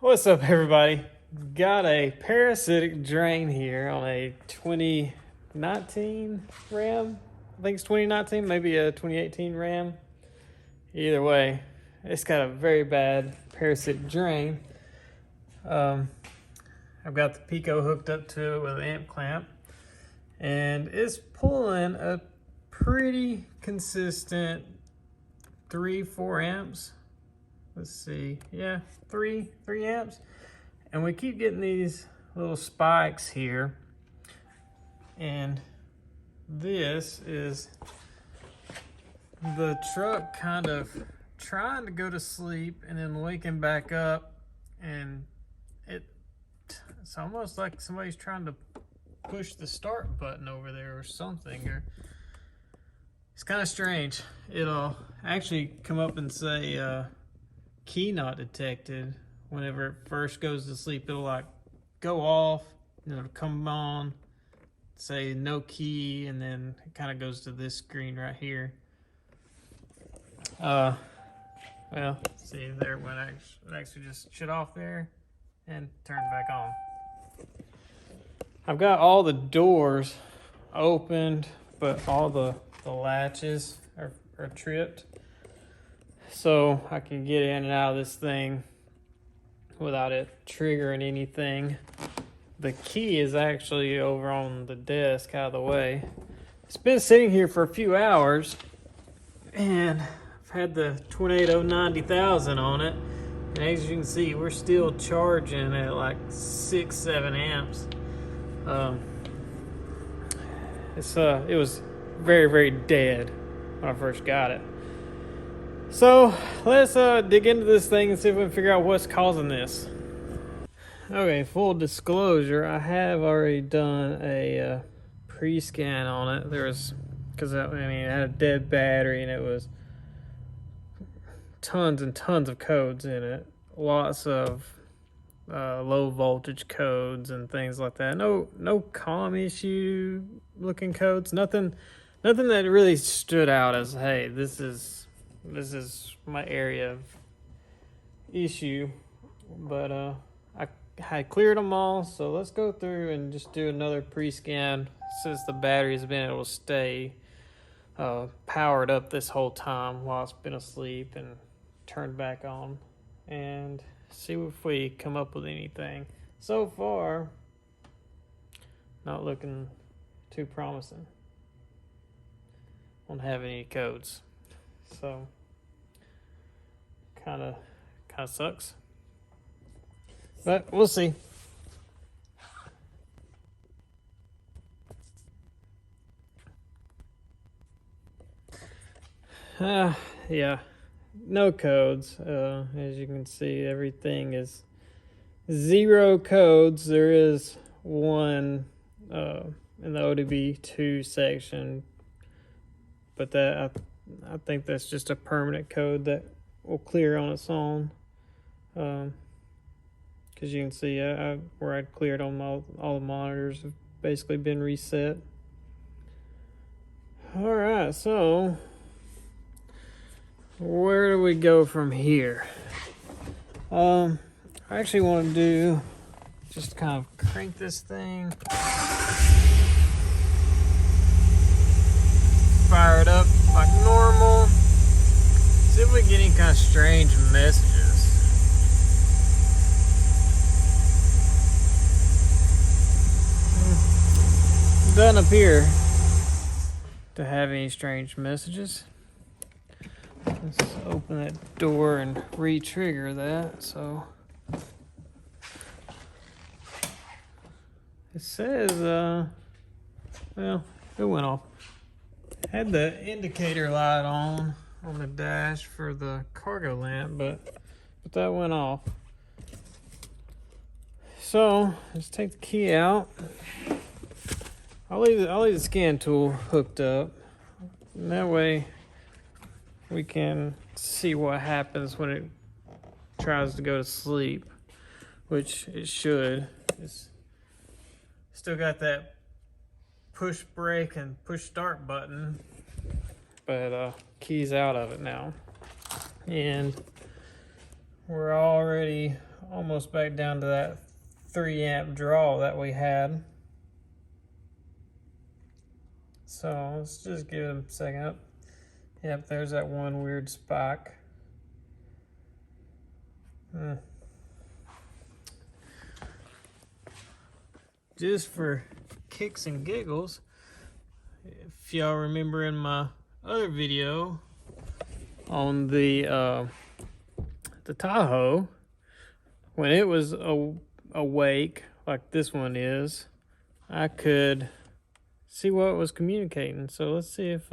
What's up, everybody? Got a Parasitic Drain here on a 2019 Ram. I think it's 2019, maybe a 2018 Ram. Either way, it's got a very bad parasitic drain. I've got the Pico hooked up to it with an amp clamp, and it's pulling a pretty consistent 3-4 amps. Let's see, yeah, three amps. And we keep getting these little spikes here. And this is the truck kind of trying to go to sleep and then waking back up. And it's almost like somebody's trying to push the start button over there or something. Or it's kind of strange. It'll actually come up and say, key not detected. Whenever it first goes to sleep, it'll like go off, and it'll come on, say no key, and then it kind of goes to this screen right here. Well, see, there when it actually just shut off there and turned back on. I've got all the doors opened, but all the latches are tripped. So I can get in and out of this thing without it triggering anything. The key is actually over on the desk out of the way. It's been sitting here for a few hours, and I've had the Tornado 90,000 on it. And as you can see, we're still charging at like 6-7 amps. It was very, very dead when I first got it. So let's dig into this thing and see if we can figure out what's causing this. Okay, full disclosure, I have already done a pre-scan on it. Because it had a dead battery and it was tons and tons of codes in it. Lots of low voltage codes and things like that. No comm issue looking codes. Nothing that really stood out as, hey, this is my area of issue. But I had cleared them all, so let's go through and just do another pre-scan since the battery's been able to stay powered up this whole time while it's been asleep, and turned back on, and see if we come up with anything. So far, not looking too promising. Won't have any codes. So kind of sucks, but we'll see. Yeah, no codes. As you can see, everything is 0 codes. There is one in the ODB2 section, but that I think that's just a permanent code that will clear on its own. Because you can see where I'd cleared on all the monitors have basically been reset. All right, so where do we go from here? I actually want to do just kind of crank this thing, fire it up like normal, see if we get any kind of strange messages. Doesn't appear to have any strange messages. Let's open that door and re-trigger that. So it says, well, it went off. Had the indicator light on the dash for the cargo lamp, but that went off. So let's take the key out. I'll leave the scan tool hooked up, and that way we can see what happens when it tries to go to sleep, which it should. It's still got that push brake and push start button, but key's out of it now, and we're already almost back down to that 3 amp draw that we had. So let's just give it a second. Yep, there's that one weird spike. Just for kicks and giggles, if y'all remember in my other video on the Tahoe, when it was awake like this one is, I could see what it was communicating. So let's see if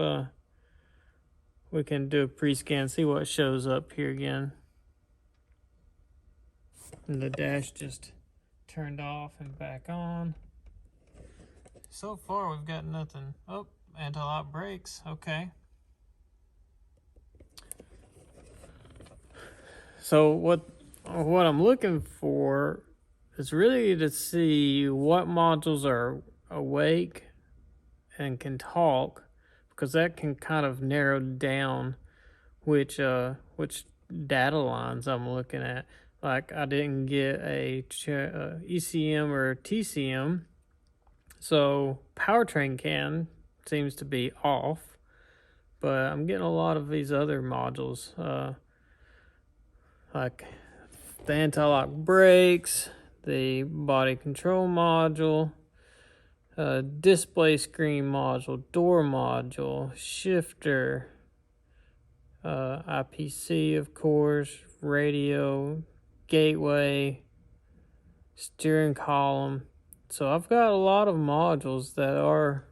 we can do a pre-scan, see what shows up here again. And the dash just turned off and back on. So far we've got nothing. Oh, anti-lock brakes, okay. So what I'm looking for is really to see what modules are awake and can talk, because that can kind of narrow down which data lines I'm looking at. Like I didn't get a ECM or TCM, so powertrain CAN seems to be off, but I'm getting a lot of these other modules, like the anti-lock brakes, the body control module, display screen module, door module, shifter, IPC, of course, radio, gateway, steering column. So I've got a lot of modules that are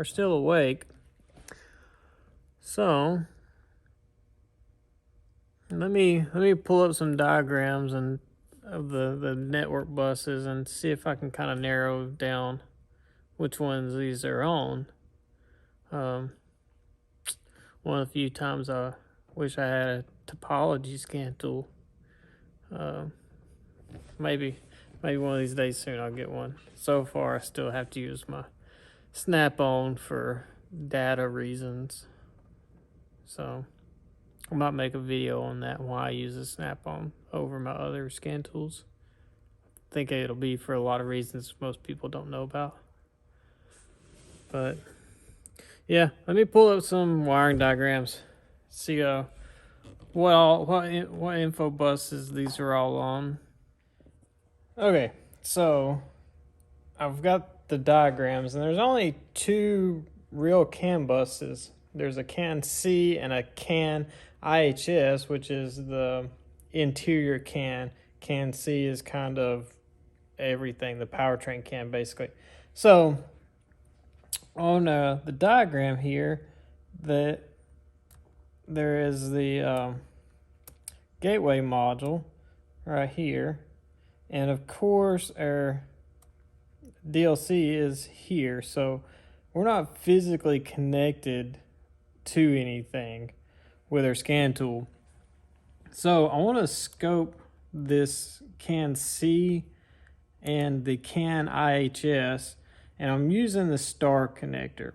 still awake. So let me pull up some diagrams and of the network buses and see if I can kind of narrow down which ones these are on. One of the few times I wish I had a topology scan tool. Maybe one of these days soon I'll get one. So far I still have to use my Snap-on for data reasons. So I might make a video on that, why I use a Snap-on over my other scan tools. I think it'll be for a lot of reasons most people don't know about. But yeah, let me pull up some wiring diagrams. See what info buses these are all on. Okay, so I've got the diagrams, and there's only 2 real CAN buses. There's a CAN C and a CAN IHS, which is the interior CAN. CAN C is kind of everything, the powertrain CAN basically. So on the diagram here, there is the gateway module right here, and of course our DLC is here. So we're not physically connected to anything with our scan tool. So I want to scope this CAN C and the CAN IHS, and I'm using the star connector.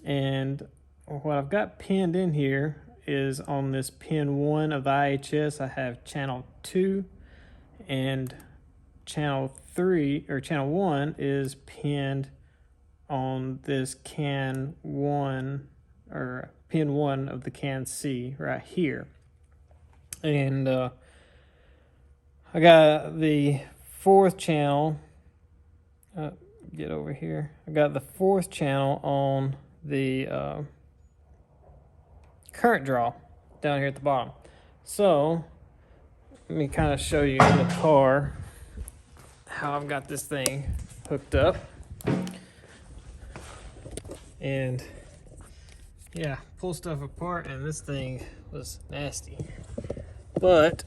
And what I've got pinned in here is on this pin 1 of the IHS, I have channel 2, and channel 3 or channel 1 is pinned on this CAN 1 or pin 1 of the CAN C right here. And I got the 4th channel, get over here. I got the 4th channel on the current draw down here at the bottom. So let me kind of show you in the car how I've got this thing hooked up. And yeah, pull stuff apart, and this thing was nasty. But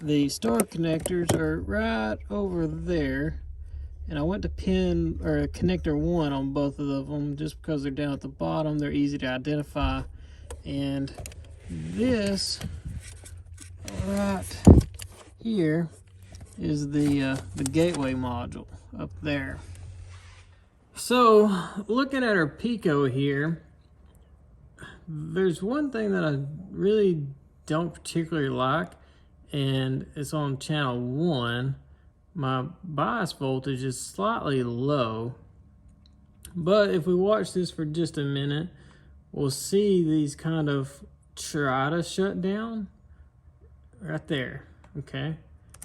the star connectors are right over there, and I went to pin or connector 1 on both of them just because they're down at the bottom. They're easy to identify. And this right here is the gateway module up there. So looking at our Pico here, there's one thing that I really don't particularly like, and it's on channel 1, my bias voltage is slightly low. But if we watch this for just a minute, we'll see these kind of try to shut down right there. Okay,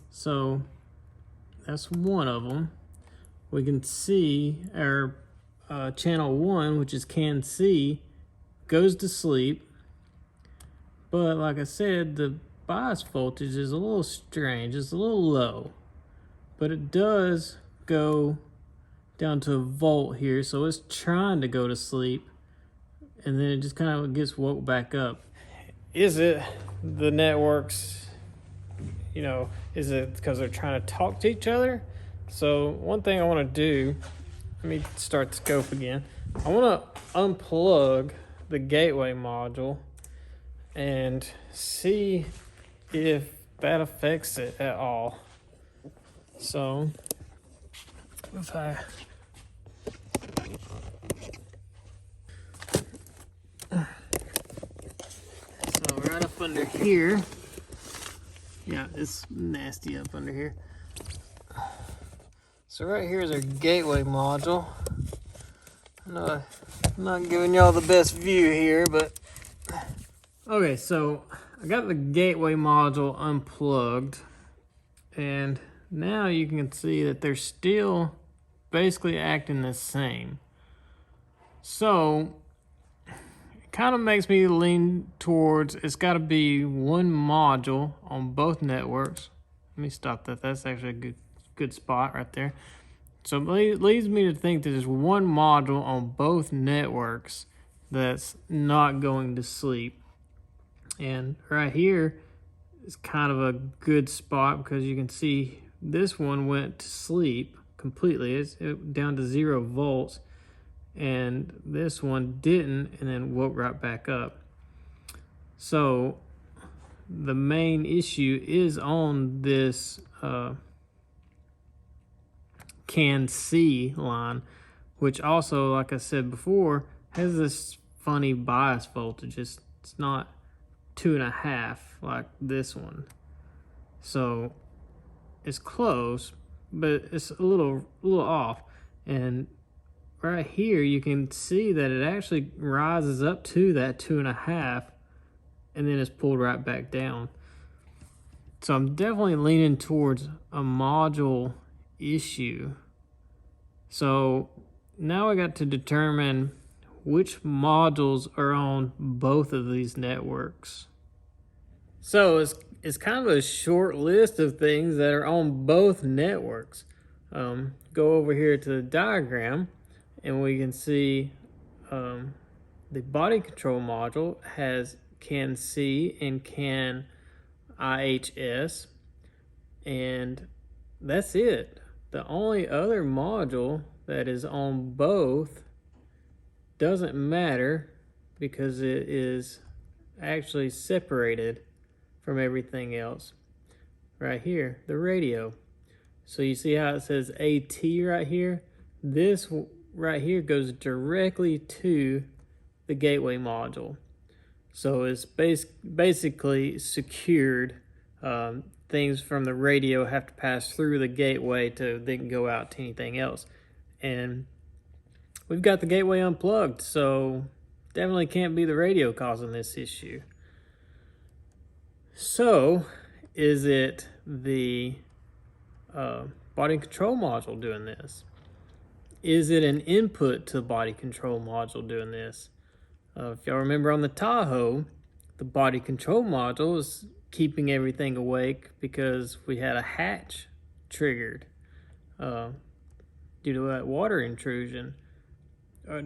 so that's one of them. We can see our channel 1, which is can see, goes to sleep. But like I said, the bias voltage is a little strange. It's a little low, but it does go down to a volt here, so it's trying to go to sleep, and then it just kind of gets woke back up. Is it the networks, is it because they're trying to talk to each other? So one thing I want to do, let me start the scope again. I want to unplug the gateway module and see if that affects it at all. So if I right up under here, yeah, it's nasty up under here. So right here is our gateway module. I know I'm not giving y'all the best view here, but okay, so I got the gateway module unplugged, and now you can see that they're still basically acting the same. So it kind of makes me lean towards it's got to be one module on both networks. Let me stop that. That's actually a good spot right there. So it leads me to think that there's one module on both networks that's not going to sleep. And right here is kind of a good spot because you can see this one went to sleep completely. It's down to 0 volts. And this one didn't, and then woke right back up. So the main issue is on this can see line, which also, like I said before, has this funny bias voltage. It's not 2.5 like this one. So it's close, but it's a little off. And right here you can see that it actually rises up to that 2.5 and then it's pulled right back down. So I'm definitely leaning towards a module issue. So now I got to determine which modules are on both of these networks. So it's kind of a short list of things that are on both networks. Go over here to the diagram, and we can see the body control module has CAN C and CAN IHS, and that's it. The only other module that is on both doesn't matter because it is actually separated from everything else. Right here, the radio. So you see how it says AT right here? This right here goes directly to the gateway module. So it's basically secured. Things from the radio have to pass through the gateway to then go out to anything else. And we've got the gateway unplugged, so definitely can't be the radio causing this issue. So is it the body control module doing this? Is it an input to the body control module doing this? If y'all remember on the Tahoe, the body control module is keeping everything awake because we had a hatch triggered due to that water intrusion.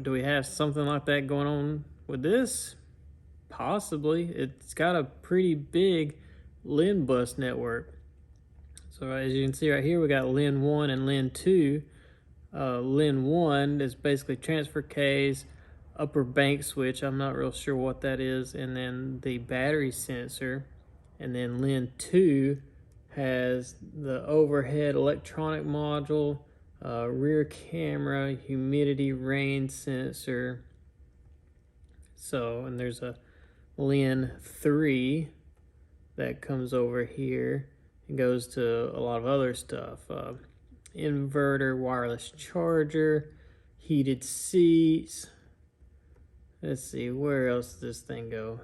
Do we have something like that going on with this? Possibly. It's got a pretty big LIN bus network. So as you can see right here, we got LIN 1 and LIN 2. LIN 1 is basically transfer case, upper bank switch, I'm not real sure what that is, and then the battery sensor. And then LIN 2 has the overhead electronic module, rear camera, humidity, rain sensor. So, and there's a LIN 3 that comes over here and goes to a lot of other stuff. Inverter, wireless charger, heated seats. Let's see, where else does this thing go?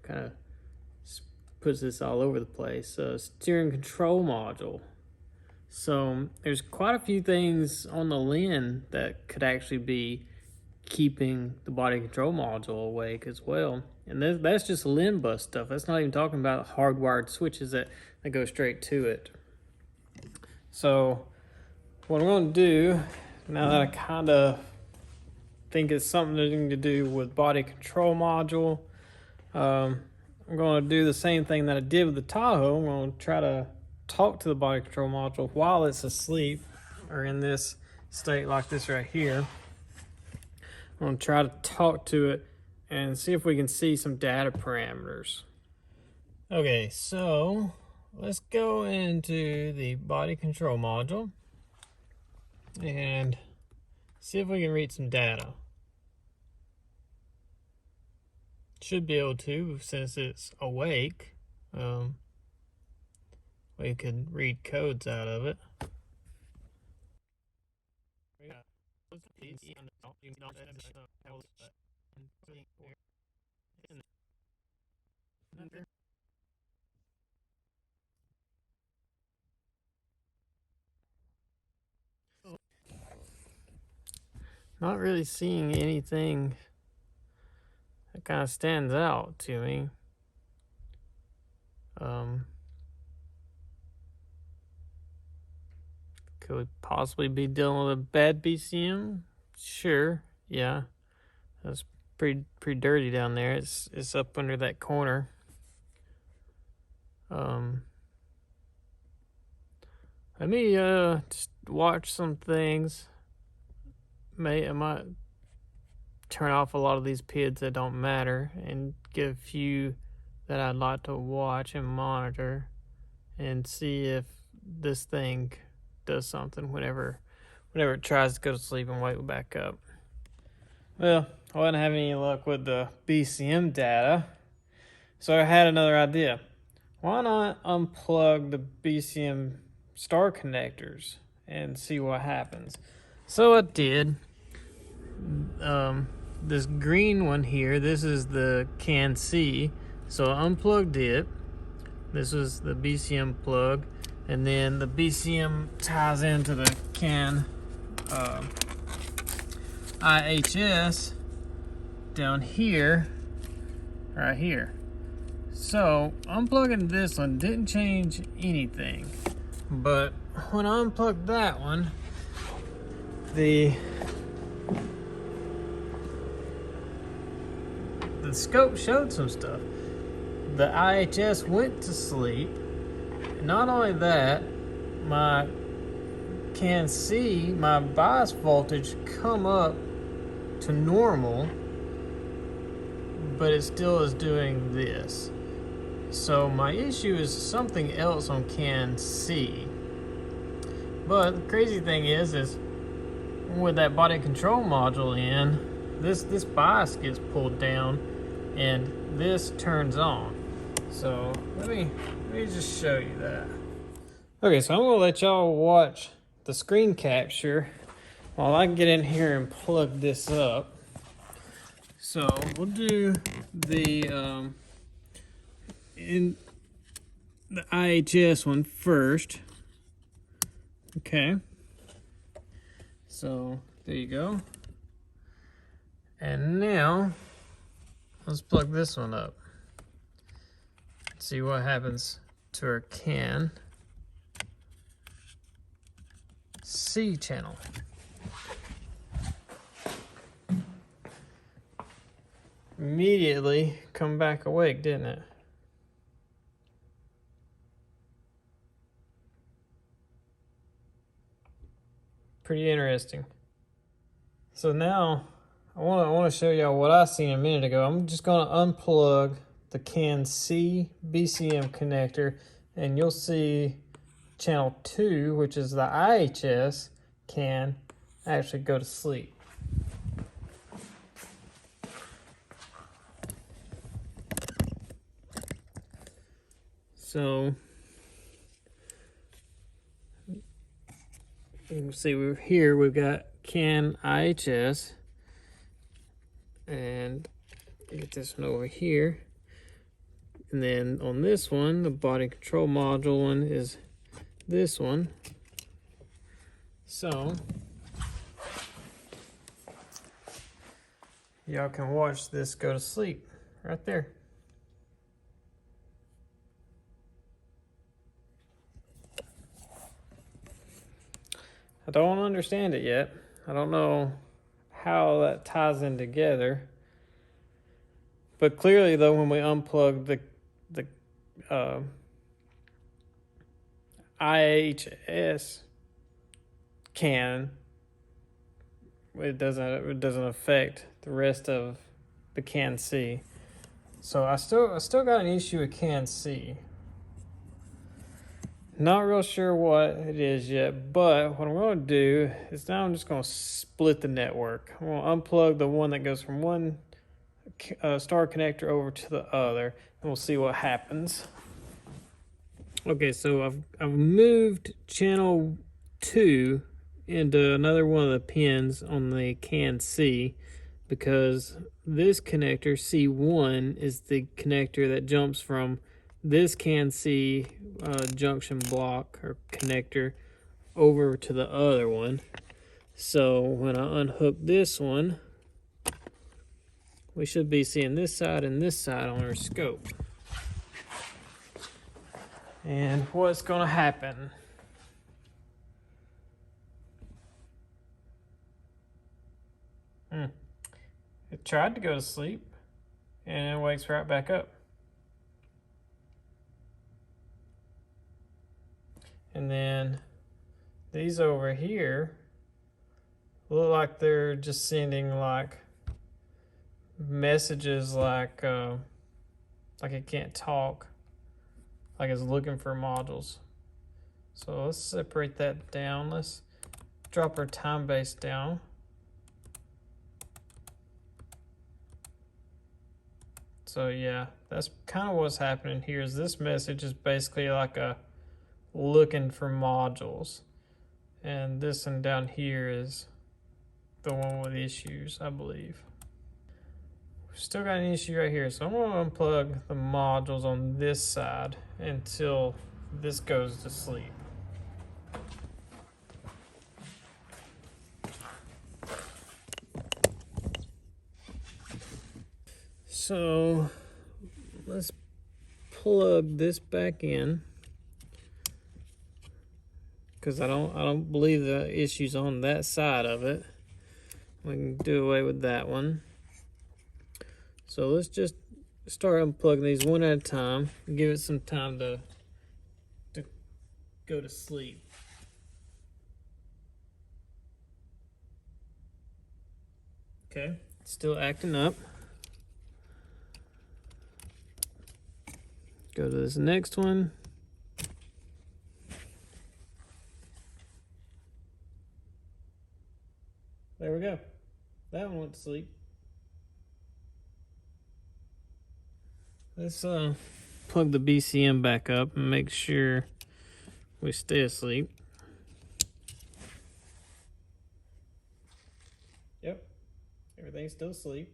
Kind of puts this all over the place. Steering control module. So there's quite a few things on the Lin that could actually be keeping the body control module awake as well. And that's just Lin bus stuff. That's not even talking about hardwired switches that go straight to it. So what I'm going to do, now that I kind of think it's something to do with body control module, I'm going to do the same thing that I did with the Tahoe. I'm going to try to talk to the body control module while it's asleep or in this state like this right here. I'm going to try to talk to it and see if we can see some data parameters. Okay, so let's go into the body control module and see if we can read some data. Should be able to, since it's awake. We could read codes out of it. Not really seeing anything that kind of stands out to me. Could we possibly be dealing with a bad BCM? Sure, yeah. That's pretty dirty down there. It's up under that corner. Let me just watch some things. I might turn off a lot of these PIDs that don't matter and get a few that I'd like to watch and monitor and see if this thing does something whenever it tries to go to sleep and wake back up. Well, I wasn't having any luck with the BCM data, so I had another idea. Why not unplug the BCM star connectors and see what happens? So I did. This green one here, this is the CAN C. So I unplugged it. This was the BCM plug. And then the BCM ties into the CAN IHS down here, right here. So unplugging this one didn't change anything. But when I unplugged that one, the scope showed some stuff. The IHS went to sleep. Not only that, my CAN C, my bias voltage come up to normal, but it still is doing this. So my issue is something else on CAN C. But the crazy thing is with that body control module in, this bias gets pulled down and this turns on. So let me just show you that. Okay, so I'm gonna let y'all watch the screen capture while I get in here and plug this up. So we'll do the in the IHS one first. Okay. So there you go. And now let's plug this one up. See what happens to our CAN C channel. Immediately come back awake, didn't it? Pretty interesting. So now I want to show y'all what I seen a minute ago. I'm just going to unplug the CAN C BCM connector, and you'll see channel 2, which is the IHS CAN, actually go to sleep. So you can see we've got CAN IHS, and get this one over here. And then on this one, the body control module one is this one. So y'all can watch this go to sleep right there. I don't understand it yet. I don't know how that ties in together. But clearly, though, when we unplug the IHS can, it doesn't affect the rest of the CAN C. So I still got an issue with CAN C. Not real sure what it is yet, but what I'm going to do is now I'm just going to split the network. I'm going to unplug the one that goes from one star connector over to the other, and we'll see what happens. Okay, so I've moved channel 2 into another one of the pins on the CAN C, because this connector C1 is the connector that jumps from this CAN C junction block or connector over to the other one. So when I unhook this one, we should be seeing this side and this side on our scope. And what's going to happen? It tried to go to sleep and it wakes right back up. And then these over here look like they're just sending like messages like it can't talk, like it's looking for modules. So let's separate that down. Let's drop our time base down. So yeah, that's kind of what's happening here. Is this message is basically like a looking for modules, and this one down here is the one with issues, I believe. We've still got an issue right here, so I'm going to unplug the modules on this side until this goes to sleep. So let's plug this back in, because I don't believe the issue's on that side of it. We can do away with that one. So let's just start unplugging these one at a time and give it some time to go to sleep. Okay, still acting up. Go to this next one. There we go. That one went to sleep. Let's plug the BCM back up and make sure we stay asleep. Yep, everything's still asleep.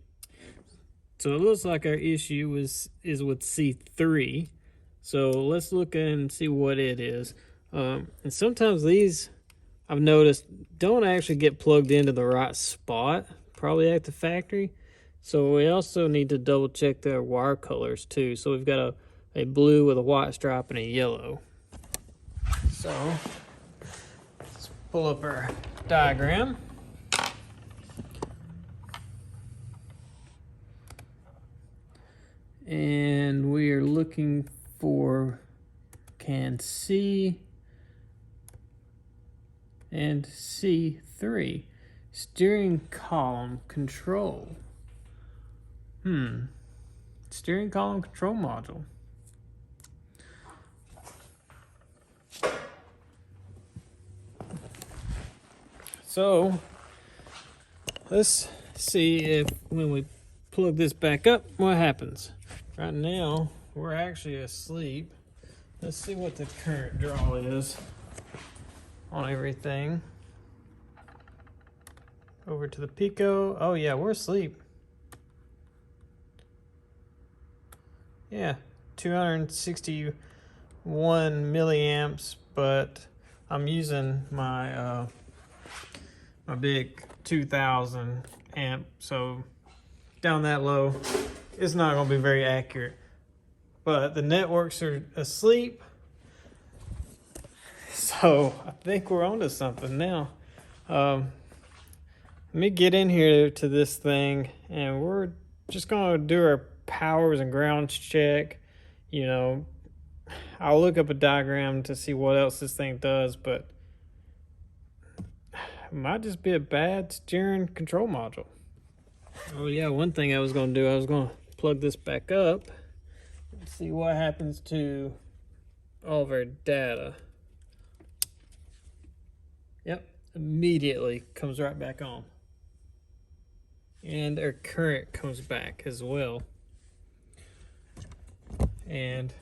So it looks like our issue is with C3. So let's look and see what it is. And sometimes these, I've noticed, don't actually get plugged into the right spot, probably at the factory. So we also need to double check their wire colors too. So we've got a blue with a white stripe and a yellow. So let's pull up our diagram. And we are looking for CAN C and C3. Steering column control. Steering column control module. So let's see if when we plug this back up, what happens. Right now, we're actually asleep. Let's see what the current draw is on everything. Over to the Pico. Oh yeah, we're asleep. Yeah, 261 milliamps, but I'm using my my big 2000 amp, so down that low, it's not gonna be very accurate. But the networks are asleep, so I think we're onto something now. Let me get in here to this thing, and we're just gonna do our powers and grounds check. You know, I'll look up a diagram to see what else this thing does, but it might just be a bad steering control module. Oh yeah, one thing I was gonna do, I was gonna plug this back up and see what happens to all of our data. Yep, immediately comes right back on. And our current comes back as well. And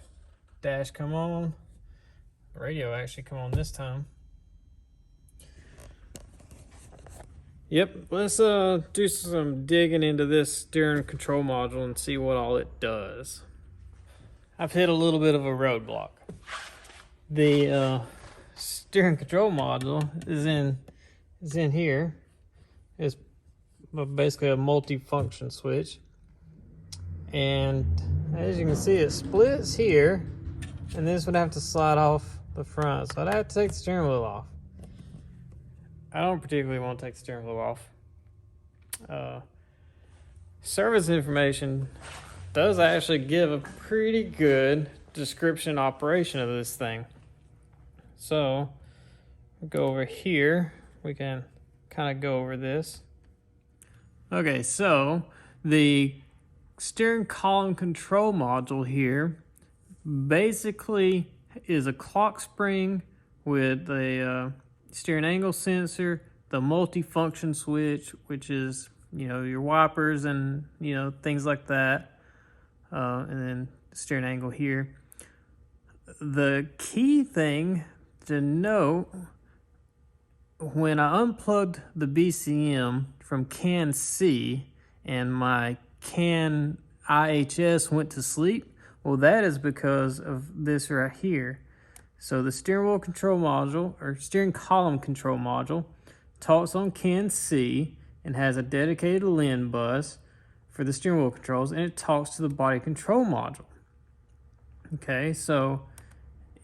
dash come on. Radio actually come on this time. Yep, let's do some digging into this steering control module and see what all it does. I've hit a little bit of a roadblock. The steering control module is in here. It's basically a multi-function switch, and as you can see, it splits here, and this would have to slide off the front, so I'd have to take the steering wheel off. I don't particularly want to take the steering wheel off. Service information does actually give a pretty good description operation of this thing. So we'll go over here, we can kind of go over this. Okay, so the steering column control module here basically is a clock spring with a steering angle sensor, the multi-function switch, which is, you know, your wipers and, you know, things like that, and then the steering angle here. The key thing to note, when I unplugged the BCM from CAN C and my CAN IHS went to sleep, well, that is because of this right here. So the steering wheel control module, or steering column control module, talks on CAN C and has a dedicated LIN bus for the steering wheel controls, and it talks to the body control module. Okay, so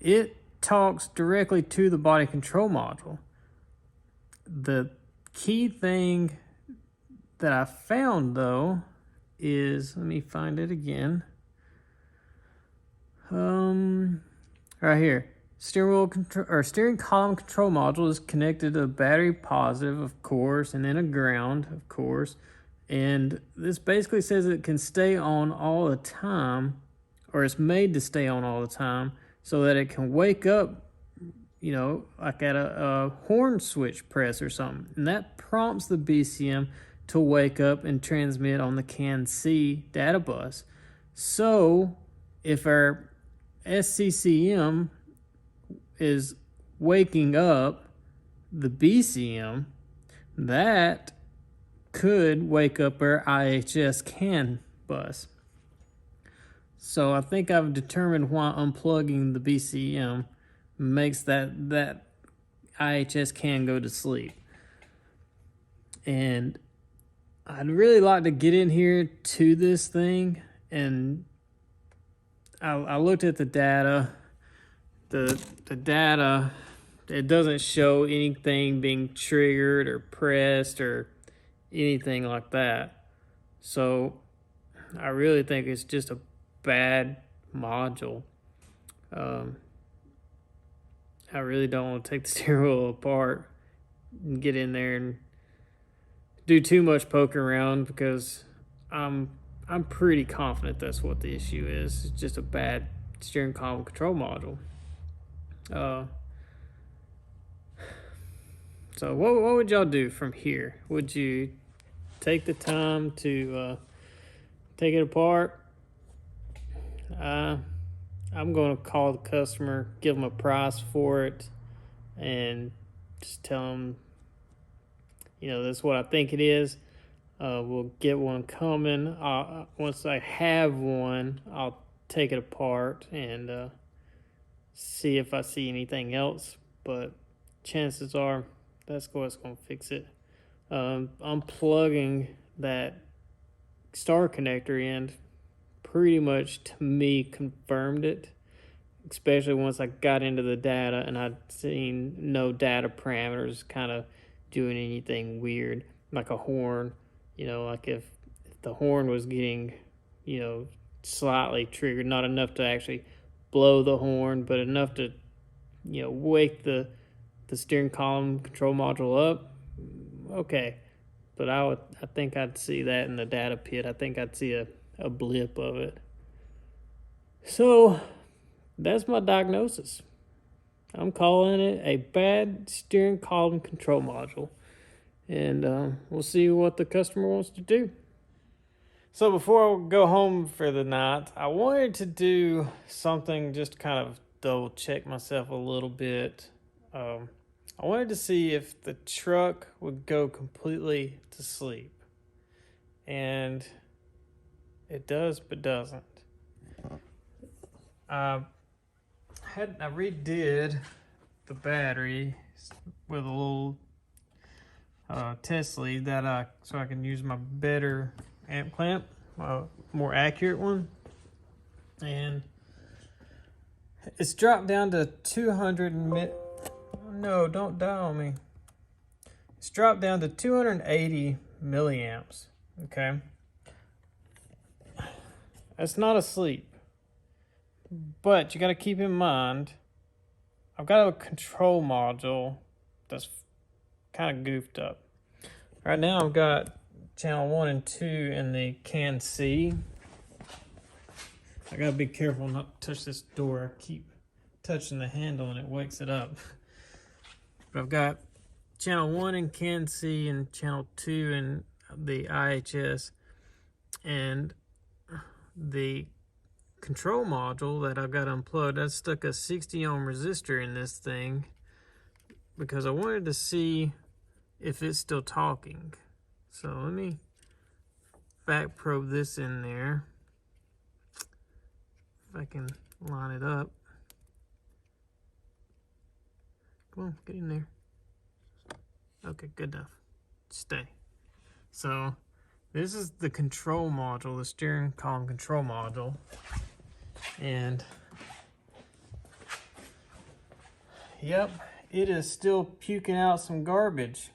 it talks directly to the body control module. The key thing that I found, though, is, let me find it again. Right here. Steering wheel control, or steering column control module is connected to a battery positive, of course, and then a ground, of course. And this basically says it can stay on all the time, or it's made to stay on all the time, so that it can wake up, you know, like at a horn switch press or something. And that prompts the BCM to wake up and transmit on the CAN C data bus. So if our SCCM is waking up the BCM, that could wake up our IHS CAN bus. So I think I've determined why unplugging the BCM makes that IHS CAN go to sleep. And I'd really like to get in here to this thing, and I looked at the data. The data, it doesn't show anything being triggered or pressed or anything like that. So I really think it's just a bad module. I really don't want to take the steering wheel apart and get in there and do too much poking around, because I'm pretty confident that's what the issue is. It's just a bad steering column control module. So what would y'all do from here? Would you take the time to take it apart? I'm going to call the customer, give them a price for it, and just tell them, you know, this is what I think it is. We'll get one coming. Once I have one, I'll take it apart and see if I see anything else. But chances are that's what's going to fix it. Unplugging that star connector end pretty much, to me, confirmed it, especially once I got into the data and I'd seen no data parameters kind of doing anything weird, like a horn. You know, like if the horn was getting, you know, slightly triggered, not enough to actually blow the horn, but enough to, you know, wake the steering column control module up, okay. But I think I'd see that in the data pit. I think I'd see a blip of it. So that's my diagnosis. I'm calling it a bad steering column control module. And we'll see what the customer wants to do. So before I go home for the night, I wanted to do something just to kind of double check myself a little bit. I wanted to see if the truck would go completely to sleep. And it does, but doesn't. I redid the battery with a little test lead so I can use my better amp clamp, more accurate one, and it's dropped down to 200 no, don't die on me. It's dropped down to 280 milliamps. Okay, that's not asleep, but you got to keep in mind I've got a control module that's kind of goofed up. Right now I've got channel 1 and 2 in the can C. I gotta be careful not to touch this door. I keep touching the handle and it wakes it up. But I've got channel 1 in can C and channel 2 in the IHS. And the control module that I've got unplugged, I stuck a 60 ohm resistor in this thing because I wanted to see if it's still talking. So let me back probe this in there. If I can line it up. Come on, get in there. Okay, good enough. Stay. So this is the control module, the steering column control module. And yep, it is still puking out some garbage.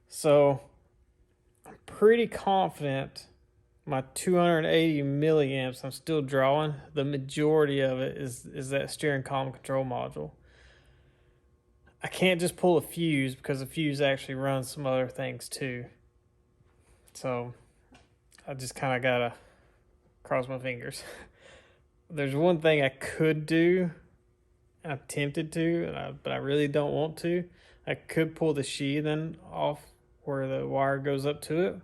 So I'm pretty confident my 280 milliamps I'm still drawing. The majority of it is that steering column control module. I can't just pull a fuse because the fuse actually runs some other things too. So I just kind of gotta cross my fingers. There's one thing I could do, and I'm tempted to, but I really don't want to. I could pull the sheathing off where the wire goes up to it,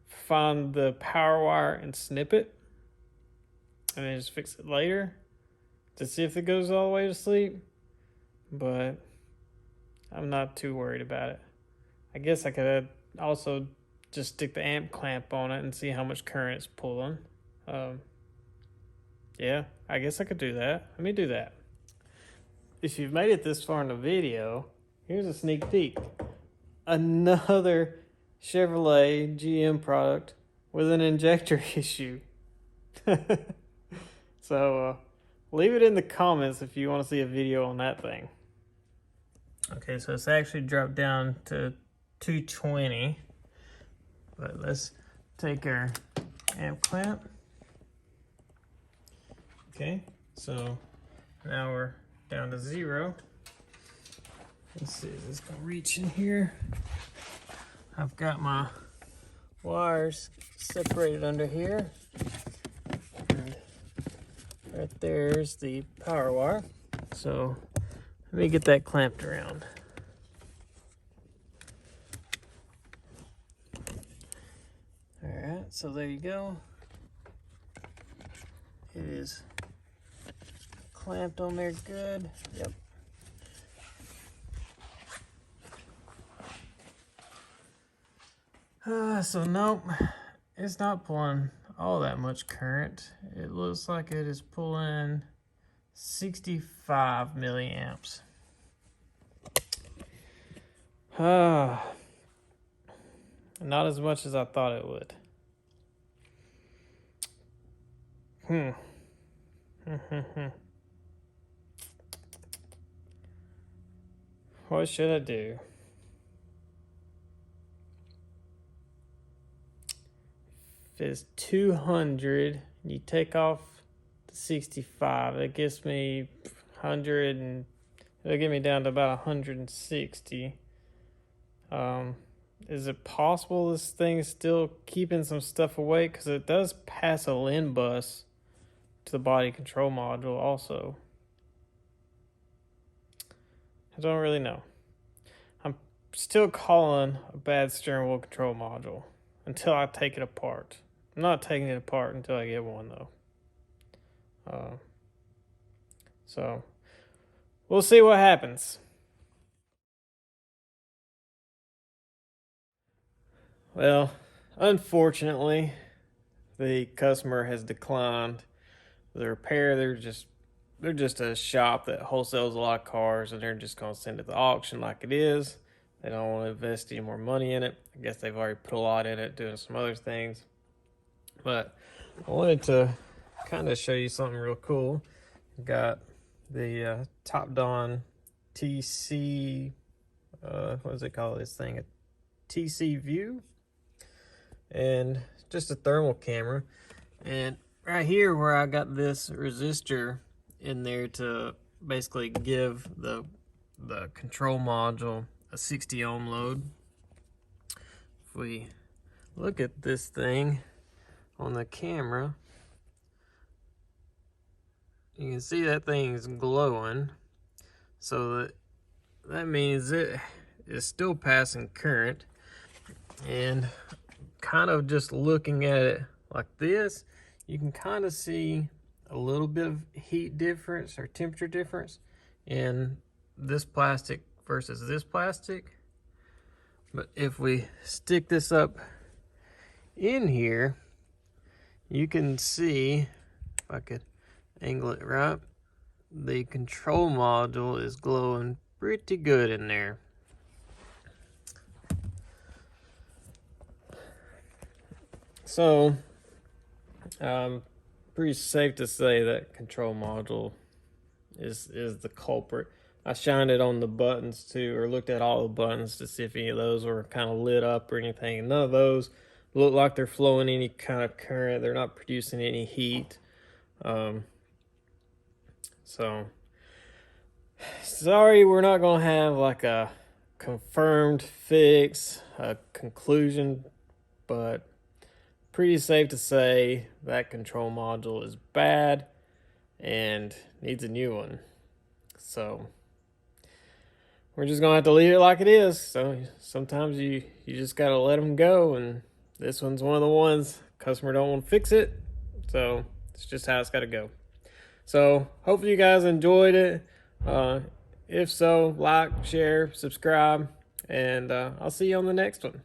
find the power wire and snip it, and then just fix it later to see if it goes all the way to sleep. But I'm not too worried about it. I guess I could also just stick the amp clamp on it and see how much current it's pulling. Yeah, I guess I could do that. Let me do that. If you've made it this far in the video, here's a sneak peek. Another Chevrolet GM product with an injector issue. So leave it in the comments if you want to see a video on that thing. Okay, so it's actually dropped down to 220. But let's take our amp clamp. Okay, so now we're down to 0. Let's see, is this gonna reach in here? I've got my wires separated under here. And right there's the power wire. So let me get that clamped around. All right, so there you go. it is clamped on there good. Yep. So nope, it's not pulling all that much current. It looks like it is pulling 65 milliamps. Not as much as I thought it would. What should I do? If it's 200, you take off the 65, it gives me 100, and it'll get me down to about 160. Is it possible this thing is still keeping some stuff away? Because it does pass a LIN bus to the body control module also. I don't really know. I'm still calling a bad steering wheel control module until I take it apart. I'm not taking it apart until I get one though. So we'll see what happens. Well, unfortunately, the customer has declined the repair. They're just a shop that wholesales a lot of cars, and they're just gonna send it to auction like it is. They don't want to invest any more money in it. I guess they've already put a lot in it, doing some other things. But I wanted to kind of show you something real cool. Got the Top Don TC, what does it call this thing? A TC View, and just a thermal camera. And right here where I got this resistor in there to basically give the control module a 60 ohm load. If we look at this thing on the camera, you can see that thing is glowing, so that means it is still passing current. And kind of just looking at it like this, you can kind of see a little bit of heat difference or temperature difference in this plastic versus this plastic. But if we stick this up in here, you can see, if I could angle it right, the control module is glowing pretty good in there. So pretty safe to say that control module is the culprit. I shined it on the buttons too, or looked at all the buttons to see if any of those were kind of lit up or anything. None of those look like they're flowing any kind of current. They're not producing any heat. So sorry, we're not gonna have like a confirmed fix, a conclusion, but pretty safe to say that control module is bad and needs a new one. So we're just gonna have to leave it like it is. So sometimes you just gotta let them go, and this one's one of the ones. Customer don't want to fix it, so it's just how it's gotta go. So hopefully you guys enjoyed it. If so, like, share, subscribe, and I'll see you on the next one.